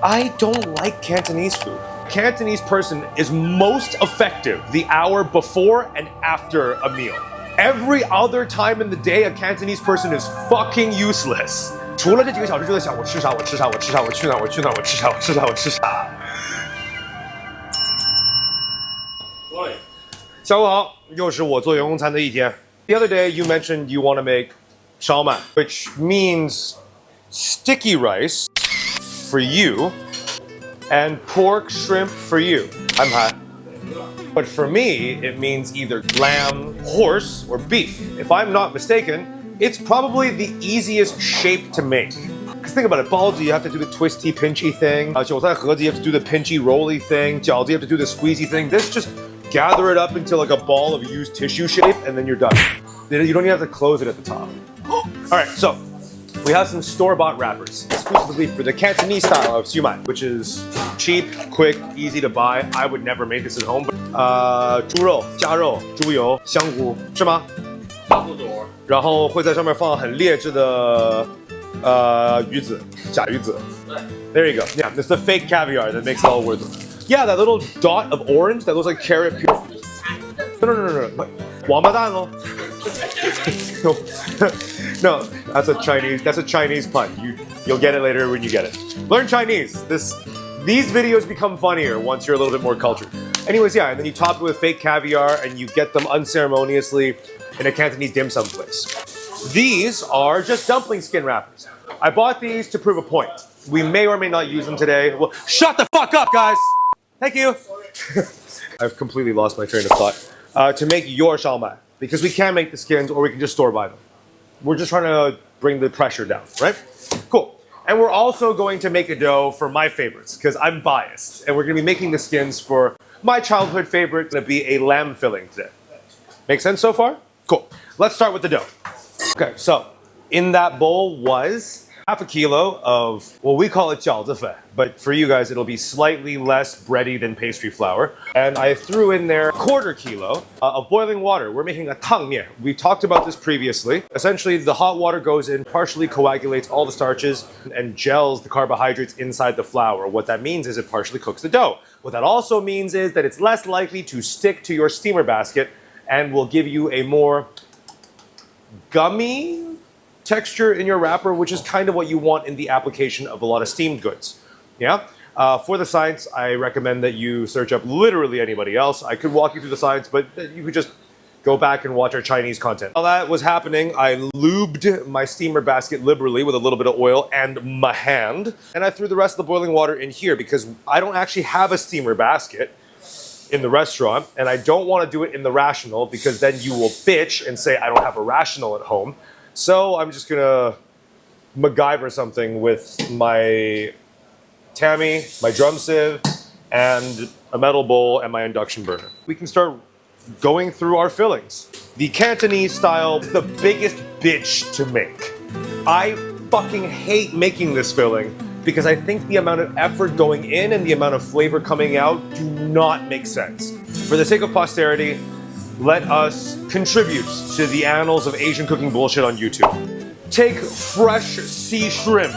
I don't like Cantonese food. Cantonese person is most effective the hour before and after a meal. Every other time in the day, a Cantonese person is fucking useless. 除了这几个小时就在想我吃啥，我吃啥，我吃啥，我去哪，我去哪，我吃啥，我吃啥，我吃啥。喂，下午好，又是我做员工餐的一天。The other day, you mentioned you want to make Shaomai, which means sticky rice for you and pork shrimp for you. I'm hot. But for me, it means either lamb, horse, or beef. If I'm not mistaken, it's probably the easiest shape to make. Because think about it, 包子 you have to do the twisty, pinchy thing. 韭菜盒子 you have to do the pinchy, rolly thing. 饺子 you have to do the squeezy thing. This just gather it up into like a ball of used tissue shape, and then you're done. You don't even have to close it at the top. All right, so we have some store-bought wrappers, exclusively for the Cantonese style of Siumai, which is cheap, quick, easy to buy. I would never make this at home. 猪肉、加肉、猪油、香菇，是吗？差不多。然后会在上面放很劣质的鱼子，假鱼子。There you go. Yeah, it's the fake caviar that makes it all worth it. Yeah, that little dot of orange that looks like carrot pure. No. 王八蛋哦。No, that's a Chinese pun. You'll get it later when you get it. Learn Chinese. These videos become funnier once you're a little bit more cultured. Anyways, yeah, and then you top it with fake caviar and you get them unceremoniously in a Cantonese dim sum place. These are just dumpling skin wrappers. I bought these to prove a point. We may or may not use them today. Well, shut the fuck up, guys! Thank you! I've completely lost my train of thought. To make your Shaomai, because we can make the skins or we can just store buy them. We're just trying to bring the pressure down, right? Cool. And we're also going to make a dough for my favorites, because I'm biased. And we're going to be making the skins for my childhood favorite, it's going to be a lamb filling today. Make sense so far? Cool. Let's start with the dough. Okay, so in that bowl was half a kilo of, well, we call it 饺子粉, but for you guys, it'll be slightly less bready than pastry flour. And I threw in there 1/4 kilo of boiling water. We're making a 汤面. We talked about this previously. Essentially, the hot water goes in, partially coagulates all the starches and gels the carbohydrates inside the flour. What that means is it partially cooks the dough. What that also means is that it's less likely to stick to your steamer basket and will give you a more gummy texture in your wrapper, which is kind of what you want in the application of a lot of steamed goods. Yeah? For the science, I recommend that you search up literally anybody else. I could walk you through the science, but you could just go back and watch our Chinese content. While that was happening, I lubed my steamer basket liberally with a little bit of oil and my hand. And I threw the rest of the boiling water in here because I don't actually have a steamer basket in the restaurant, and I don't want to do it in the rational because then you will bitch and say I don't have a rational at home. So I'm just gonna MacGyver something with my Tammy, my drum sieve, and a metal bowl and my induction burner. We can start going through our fillings. The Cantonese style is the biggest bitch to make. I fucking hate making this filling because I think the amount of effort going in and the amount of flavor coming out do not make sense. For the sake of posterity, let us contribute to the annals of Asian cooking bullshit on YouTube. Take fresh sea shrimp,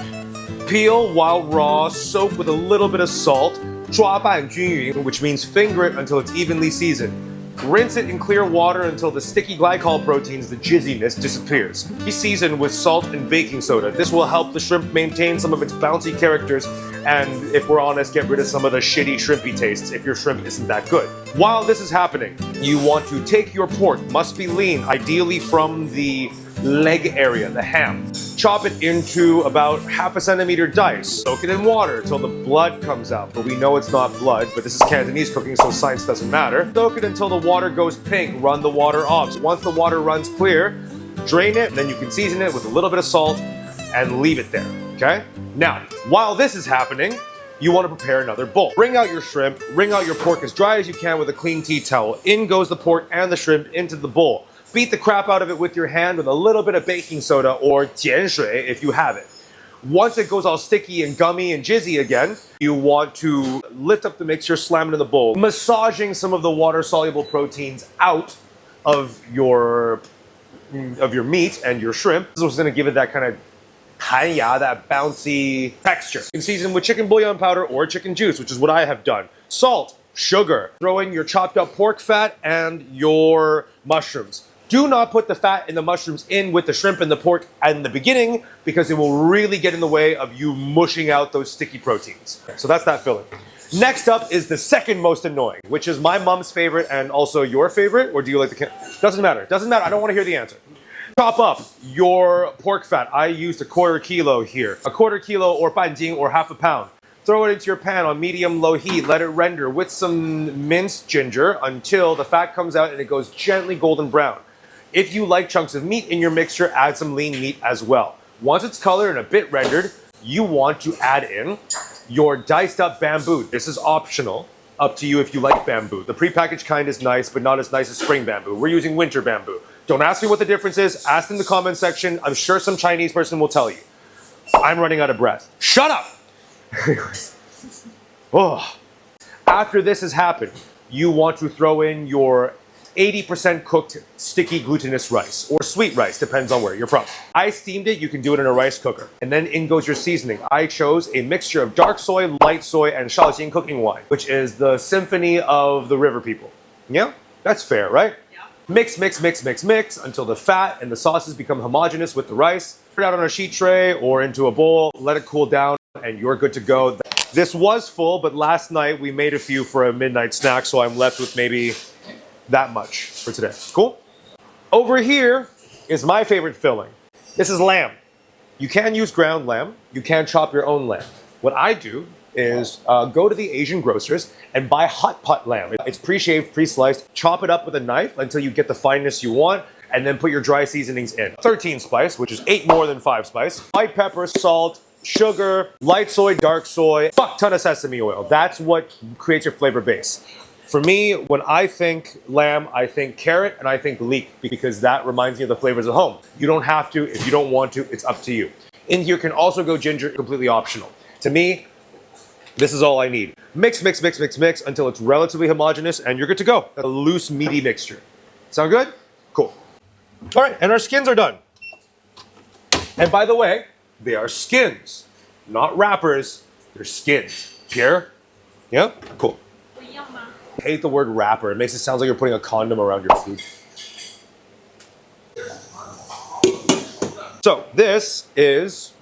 peel while raw, soak with a little bit of salt, 抓拌均匀, which means finger it until it's evenly seasoned. Rinse it in clear water until the sticky glycol proteins, the jizziness, disappears. Be seasoned with salt and baking soda. This will help the shrimp maintain some of its bouncy characters and, if we're honest, get rid of some of the shitty shrimpy tastes if your shrimp isn't that good. While this is happening, you want to take your pork, must be lean, ideally from the leg area, the ham. Chop it into about ½ centimeter dice. Soak it in water till the blood comes out. But we know it's not blood, but this is Cantonese cooking, so science doesn't matter. Soak it until the water goes pink. Run the water off. So once the water runs clear, drain it, and then you can season it with a little bit of salt and leave it there, okay? Now, while this is happening, you want to prepare another bowl. Wring out your shrimp, wring out your pork as dry as you can with a clean tea towel. In goes the pork and the shrimp into the bowl. Beat the crap out of it with your hand with a little bit of baking soda or 碱水 if you have it. Once it goes all sticky and gummy and jizzy again, you want to lift up the mixture, slam it in the bowl, massaging some of the water-soluble proteins out of your meat and your shrimp. This is going to give it that kind of 弹牙, that bouncy texture. You can season with chicken bouillon powder or chicken juice, which is what I have done. Salt, sugar. Throw in your chopped up pork fat and your mushrooms. Do not put the fat and the mushrooms in with the shrimp and the pork in the beginning because it will really get in the way of you mushing out those sticky proteins. So that's that filling. Next up is the second most annoying, which is my mom's favorite and also your favorite. Or do you like the... Doesn't matter. Doesn't matter. I don't want to hear the answer. Chop up your pork fat. I used a quarter kilo here. A quarter kilo or 半斤 or half a pound. Throw it into your pan on medium-low heat. Let it render with some minced ginger until the fat comes out and it goes gently golden brown. If you like chunks of meat in your mixture, add some lean meat as well. Once it's colored and a bit rendered, you want to add in your diced up bamboo. This is optional. Up to you if you like bamboo. The prepackaged kind is nice, but not as nice as spring bamboo. We're using winter bamboo. Don't ask me what the difference is. Ask in the comment section. I'm sure some Chinese person will tell you. I'm running out of breath. Shut up! Oh. After this has happened, you want to throw in your 80% cooked sticky glutinous rice or sweet rice, depends on where you're from. I steamed it, you can do it in a rice cooker. And then in goes your seasoning. I chose a mixture of dark soy, light soy, and Shaoxing cooking wine, which is the symphony of the river people. Yeah, that's fair, right? Yeah. Mix, mix, mix, mix, mix until the fat and the sauces become homogeneous with the rice. Put it out on a sheet tray or into a bowl, let it cool down, and you're good to go. This was full, but last night we made a few for a midnight snack, so I'm left with maybe that much for today. Cool? Over here is my favorite filling. This is lamb. You can use ground lamb. You can chop your own lamb. What I do is go to the Asian grocers and buy hot pot lamb. It's pre-shaved, pre-sliced. Chop it up with a knife until you get the fineness you want, and then put your dry seasonings in. 13 spice, which is 8 more than 5 spice. White pepper, salt, sugar, light soy, dark soy, fuck ton of sesame oil. That's what creates your flavor base. For me, when I think lamb, I think carrot and I think leek because that reminds me of the flavors of home. You don't have to. If you don't want to, it's up to you. In here can also go ginger, completely optional. To me, this is all I need. Mix, mix, mix, mix, mix until it's relatively homogeneous and you're good to go. A loose, meaty mixture. Sound good? Cool. All right, and our skins are done. And by the way, they are skins, not wrappers. They're skins. Pierre? Yeah? Cool. I hate the word wrapper. It makes it sound like you're putting a condom around your food. So this is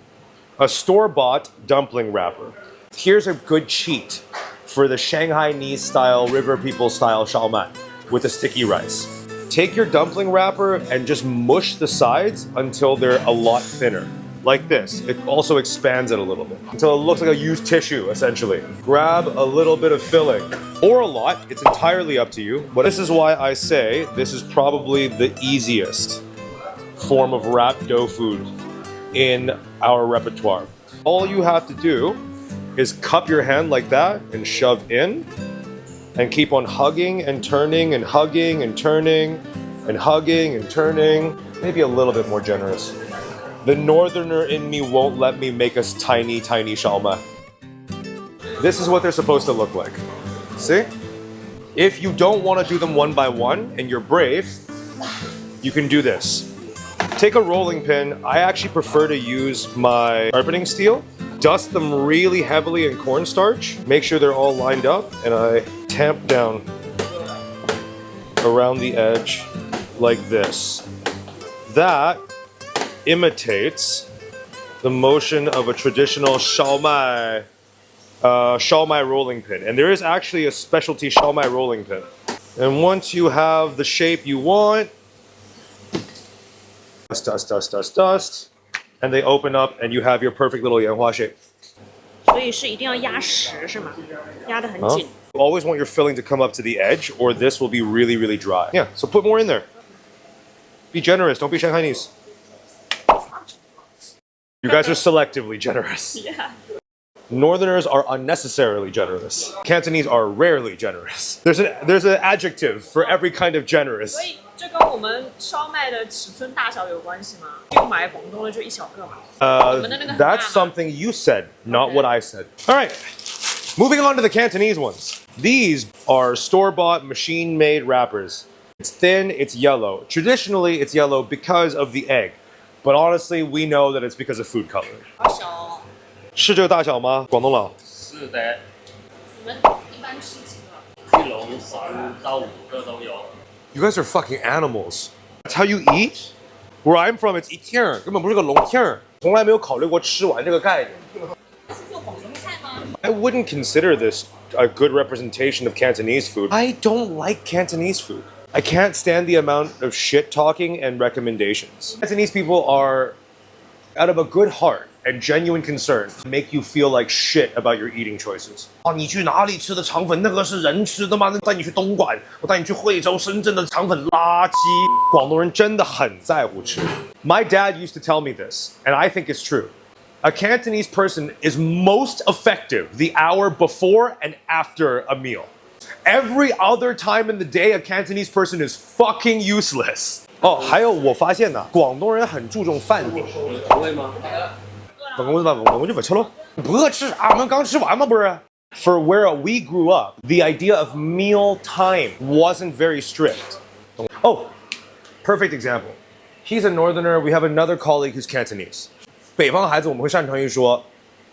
a store-bought dumpling wrapper. Here's a good cheat for the Shanghainese style, river people style Shaomai with the sticky rice. Take your dumpling wrapper and just mush the sides until they're a lot thinner. Like this. It also expands it a little bit until it looks like a used tissue, essentially. Grab a little bit of filling or a lot. It's entirely up to you. But this is why I say this is probably the easiest form of wrapped dough food in our repertoire. All you have to do is cup your hand like that and shove in and keep on hugging and turning and hugging and turning and hugging and turning. Maybe a little bit more generous. The northerner in me won't let me make a tiny, tiny shaomai. This is what they're supposed to look like. See? If you don't want to do them one by one and you're brave, you can do this. Take a rolling pin. I actually prefer to use my sharpening steel. Dust them really heavily in cornstarch. Make sure they're all lined up, and I tamp down around the edge like this. That imitates the motion of a traditional Shaomai rolling pin. And there is actually a specialty Shaomai rolling pin. And once you have the shape you want, dust, dust, dust, dust, dust, and they open up and you have your perfect little yanhua shape. 所以是一定要压实是吗？压得很紧。You always want your filling to come up to the edge or this will be really, really dry. Yeah, so put more in there. Be generous, don't be Shanghainese. You guys are selectively generous. Yeah. Northerners are unnecessarily generous. Cantonese are rarely generous. There's an adjective for every kind of generous. 所以这跟我们烧麦的尺寸大小有关系吗？就买广东的就一小个嘛。That's something you said, not what I said. All right, moving on to the Cantonese ones. These are store-bought, machine-made wrappers. It's thin, it's yellow. Traditionally, it's yellow because of the egg. But honestly, we know that it's because of food coloring. 好小哦。是这个大小吗？广东佬？是的，你们一般吃几个？一笼3到5个都有。You guys are fucking animals. That's how you eat? Where I'm from, it's 一听儿，根本不是个笼听儿，从来没有考虑过吃完这个概念。是做广东菜吗？ I wouldn't consider this a good representation of Cantonese food. I don't like Cantonese food. I can't stand the amount of shit talking and recommendations. Cantonese people are, out of a good heart and genuine concern, make you feel like shit about your eating choices. 哦，你去哪里吃的肠粉？那个是人吃的吗？带你去东莞，我带你去惠州、深圳的肠粉垃圾。广东人真的很在乎吃。My dad used to tell me this, and I think it's true. A Cantonese person is most effective the hour before and after a meal. Every other time in the day, a Cantonese person is fucking useless. 哦，还有我发现呢，广东人很注重饭点。口味吗？我就不吃了。不饿吃啥？我们刚吃完吗？不是。For where we grew up, the idea of meal time wasn't very strict. Oh, perfect example. He's a northerner. We have another colleague who's Cantonese. 北方孩子我们会擅长于说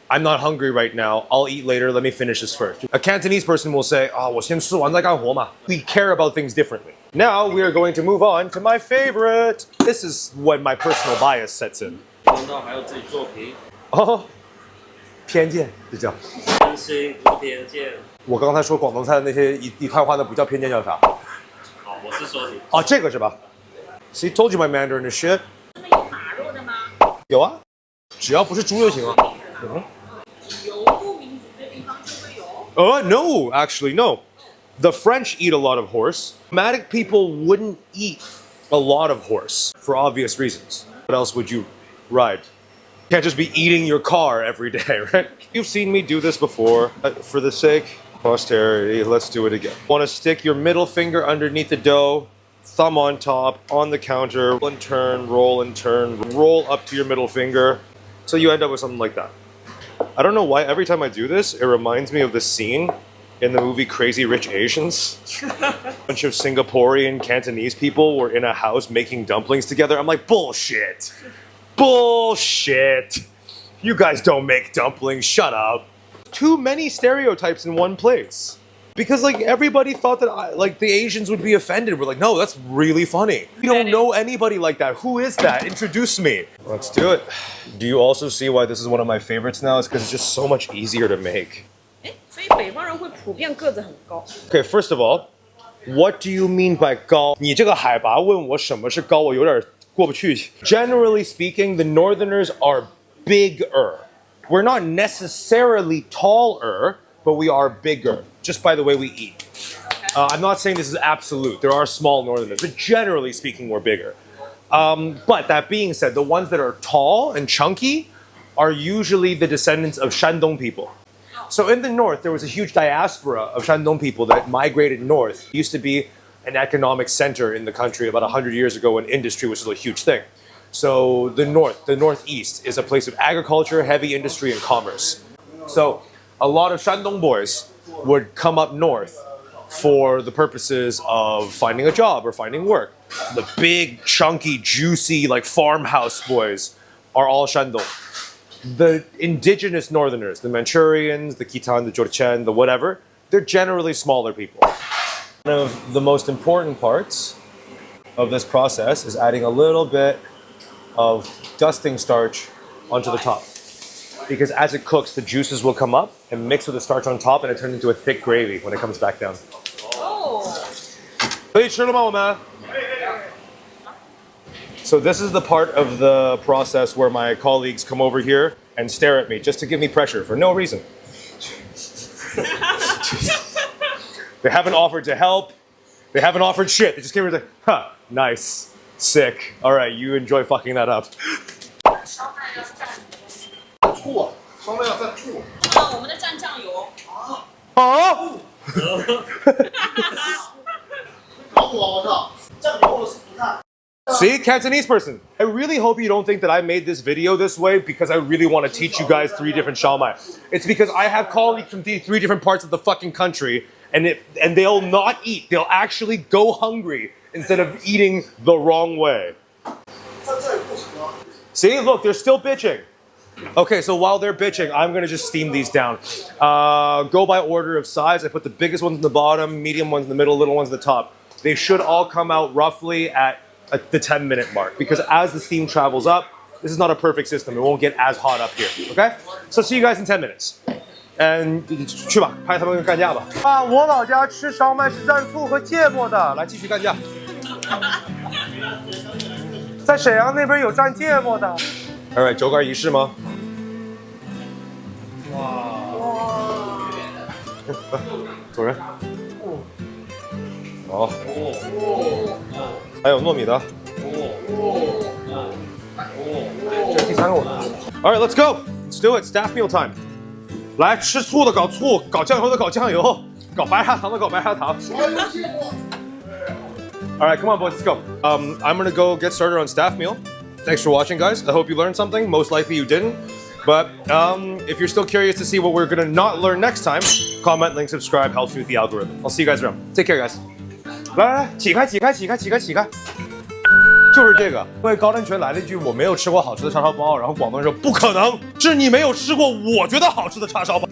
I'm not hungry right now. I'll eat later. Let me finish this first. A Cantonese person will say, 啊，我先吃完再干活嘛。We care about things differently. Now we are going to move on to my favorite. This is when my personal bias sets in. 难道还要自己做皮？哦，偏见，这叫。偏心不偏见。我刚才说广东菜的那些一串话，那不叫偏见，叫啥？好，我是说你。哦，这个是吧 ？See, told you my Mandarin is shit. 真的有马肉的吗？有啊，只要不是猪就行啊。游牧民族的地方就会有。No, actually, no. The French eat a lot of horse. Nomadic people wouldn't eat a lot of horse for obvious reasons. What else would you ride? You can't just be eating your car every day, right? You've seen me do this before. For the sake of posterity, let's do it again. Want to stick your middle finger underneath the dough, thumb on top, on the counter, roll and turn, roll up to your middle finger. So you end up with something like that. I don't know why every time I do this, it reminds me of the scene in the movie Crazy Rich Asians. A bunch of Singaporean Cantonese people were in a house making dumplings together. I'm like, bullshit. Bullshit. You guys don't make dumplings, shut up. Too many stereotypes in one place. Because like everybody thought that like the Asians would be offended. We're like, no, that's really funny. We don't know anybody like that. Who is that? Introduce me. Let's do it. Do you also see why this is one of my favorites now? It's because it's just so much easier to make. 所以北方人会普遍个子很高。 Okay, first of all, what do you mean by 高？你这个海拔问我什么是高，我有点过不去。Generally speaking, the Northerners are bigger. We're not necessarily taller, but we are bigger, just by the way we eat. I'm not saying this is absolute. There are small Northerners, but generally speaking, we're bigger. But that being said, the ones that are tall and chunky are usually the descendants of Shandong people. So in the north, there was a huge diaspora of Shandong people that migrated north. It used to be an economic center in the country about 100 years ago when industry was a huge thing. So the northeast, is a place of agriculture, heavy industry, and commerce. So a lot of Shandong boys would come up north for the purposes of finding a job or finding work. The big, chunky, juicy, like farmhouse boys are all Shandong. The indigenous northerners, the Manchurians, the Khitan, the Jurchen, the whatever, they're generally smaller people. One of the most important parts of this process is adding a little bit of dusting starch onto the top. Because as it cooks, the juices will come up and mix with the starch on top and it turns into a thick gravy when it comes back down. 哦， 可以吃了吗，我们？ So this is the part of the process where my colleagues come over here and stare at me just to give me pressure for no reason. They haven't offered to help. They haven't offered shit. They just came here and said, huh, nice, sick. All right, you enjoy fucking that up. 烧麦要蘸什么东西？醋，烧麦要蘸醋。我们的蘸酱油。哦 搞我操！酱油我是不蘸。 See, Cantonese person. I really hope you don't think that I made this video this way because I really want to teach you guys 3 different Shaomai. It's because I have colleagues from 3 different parts of the fucking country and they'll not eat. They'll actually go hungry instead of eating the wrong way. See, look, they're still bitching. Okay, so while they're bitching, I'm gonna just steam these down. Go by order of size. I put the biggest ones in the bottom, medium ones in the middle, little ones in the top. They should all come out roughly at the 10-minute mark because as the steam travels up, this is not a perfect system. It won't get as hot up here. Okay? So see you guys in 10 minutes. And 去吧，拍他们干架吧。啊，我老家吃烧麦是蘸醋和芥末的。来，继续干架。在沈阳那边有蘸芥末的。Alright， 酒杆仪式吗？主人。好。还有糯米的。这是第3个我的。Alright, let's go. Let's do it. Staff meal time. 来，吃醋的搞醋，搞酱油的搞酱油，搞白砂糖的搞白砂糖。Alright, come on, boys, let's go. I'm gonna go get started on staff meal. Thanks for watching, guys. I hope you learned something. Most likely you didn't. But if you're still curious to see what we're gonna not learn next time, comment, link, subscribe, helps with the algorithm. I'll see you guys around. Take care, guys. 来，起开！就是这个，因为高டன்全来了一句我没有吃过好吃的叉烧包，然后广东人说不可能，是你没有吃过我觉得好吃的叉烧包。